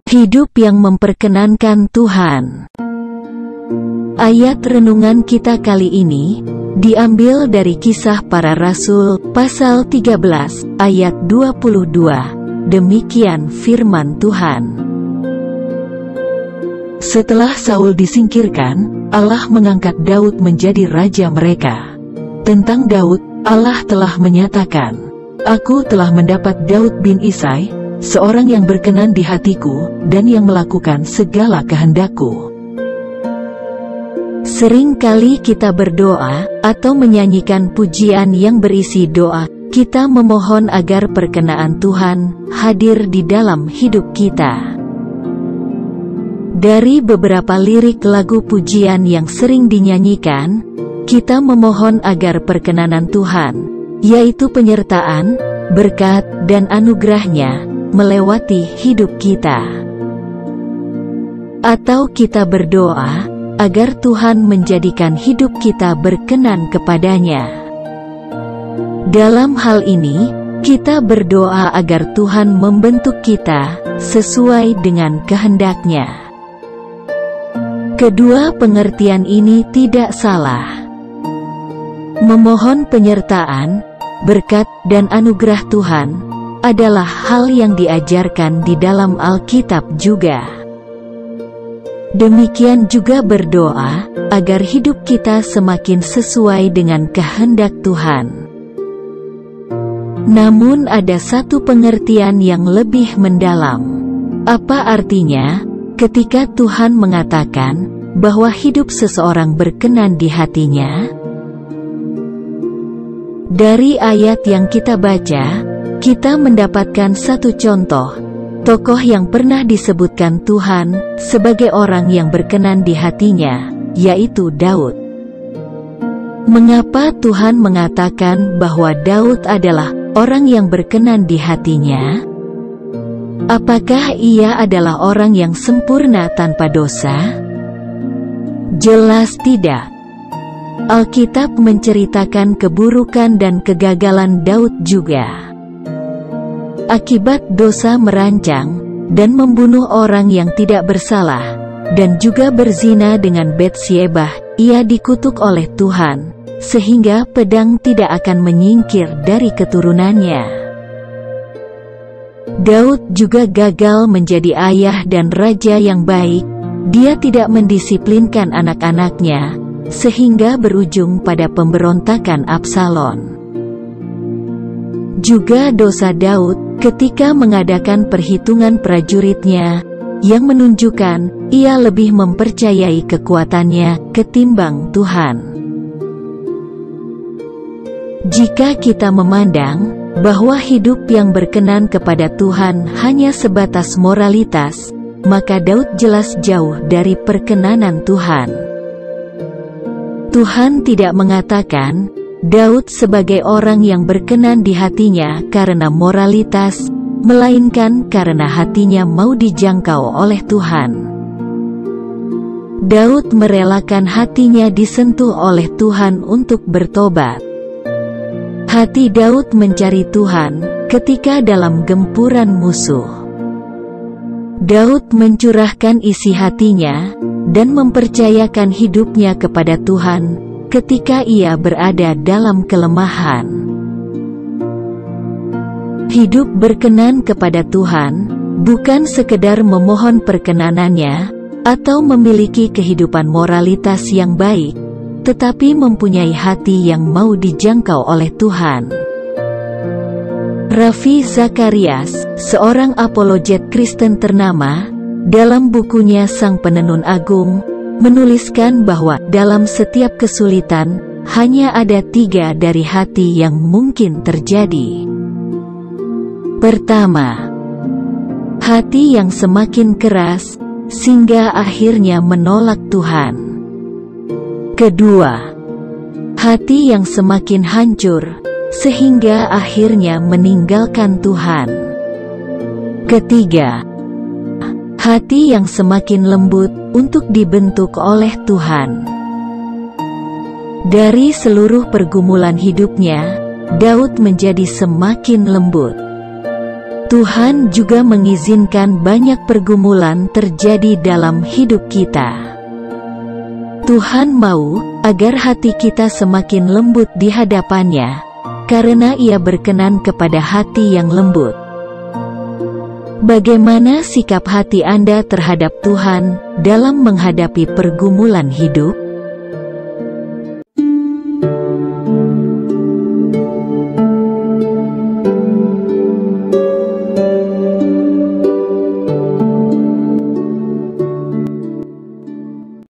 Hidup yang memperkenankan Tuhan. Ayat renungan kita kali ini diambil dari Kisah Para Rasul pasal 13 ayat 22. Demikian firman Tuhan. Setelah Saul disingkirkan, Allah mengangkat Daud menjadi raja mereka. Tentang Daud, Allah telah menyatakan, "Aku telah mendapat Daud bin Isai, seorang yang berkenan di hatiku, dan yang melakukan segala kehendakku." Sering kali kita berdoa, atau menyanyikan pujian yang berisi doa, kita memohon agar perkenaan Tuhan hadir di dalam hidup kita. Dari beberapa lirik lagu pujian yang sering dinyanyikan, kita memohon agar perkenanan Tuhan, yaitu penyertaan, berkat, dan anugerahnya, melewati hidup kita. Atau kita berdoa agar Tuhan menjadikan hidup kita berkenan kepadanya. Dalam hal ini, kita berdoa agar Tuhan membentuk kita sesuai dengan kehendak-Nya. Kedua pengertian ini tidak salah. Memohon penyertaan, berkat, dan anugerah Tuhan adalah hal yang diajarkan di dalam Alkitab juga. Demikian juga berdoa agar hidup kita semakin sesuai dengan kehendak Tuhan. Namun ada satu pengertian yang lebih mendalam. Apa artinya ketika Tuhan mengatakan bahwa hidup seseorang berkenan di hatinya? Dari ayat yang kita baca, kita mendapatkan satu contoh tokoh yang pernah disebutkan Tuhan sebagai orang yang berkenan di hatinya, yaitu Daud. Mengapa Tuhan mengatakan bahwa Daud adalah orang yang berkenan di hatinya? Apakah ia adalah orang yang sempurna tanpa dosa? Jelas tidak. Alkitab menceritakan keburukan dan kegagalan Daud juga. Akibat dosa merancang dan membunuh orang yang tidak bersalah, dan juga berzina dengan Batsyebah, ia dikutuk oleh Tuhan, sehingga pedang tidak akan menyingkir dari keturunannya. Daud juga gagal menjadi ayah dan raja yang baik. Dia tidak mendisiplinkan anak-anaknya, sehingga berujung pada pemberontakan Absalom. Juga dosa Daud ketika mengadakan perhitungan prajuritnya, yang menunjukkan ia lebih mempercayai kekuatannya ketimbang Tuhan. Jika kita memandang bahwa hidup yang berkenan kepada Tuhan hanya sebatas moralitas, maka Daud jelas jauh dari perkenanan Tuhan. Tuhan tidak mengatakan Daud sebagai orang yang berkenan di hatinya karena moralitas, melainkan karena hatinya mau dijangkau oleh Tuhan. Daud merelakan hatinya disentuh oleh Tuhan untuk bertobat. Hati Daud mencari Tuhan ketika dalam gempuran musuh. Daud mencurahkan isi hatinya dan mempercayakan hidupnya kepada Tuhan ketika ia berada dalam kelemahan. Hidup berkenan kepada Tuhan bukan sekedar memohon perkenanannya atau memiliki kehidupan moralitas yang baik, tetapi mempunyai hati yang mau dijangkau oleh Tuhan. Ravi Zacharias, seorang apologet Kristen ternama, dalam bukunya Sang Penenun Agung, menuliskan bahwa dalam setiap kesulitan, hanya ada 3 dari hati yang mungkin terjadi. Pertama, hati yang semakin keras, sehingga akhirnya menolak Tuhan. Kedua, hati yang semakin hancur, sehingga akhirnya meninggalkan Tuhan. Ketiga, hati yang semakin lembut untuk dibentuk oleh Tuhan. Dari seluruh pergumulan hidupnya, Daud menjadi semakin lembut. Tuhan juga mengizinkan banyak pergumulan terjadi dalam hidup kita. Tuhan mau agar hati kita semakin lembut di hadapannya, karena Ia berkenan kepada hati yang lembut. Bagaimana sikap hati Anda terhadap Tuhan dalam menghadapi pergumulan hidup?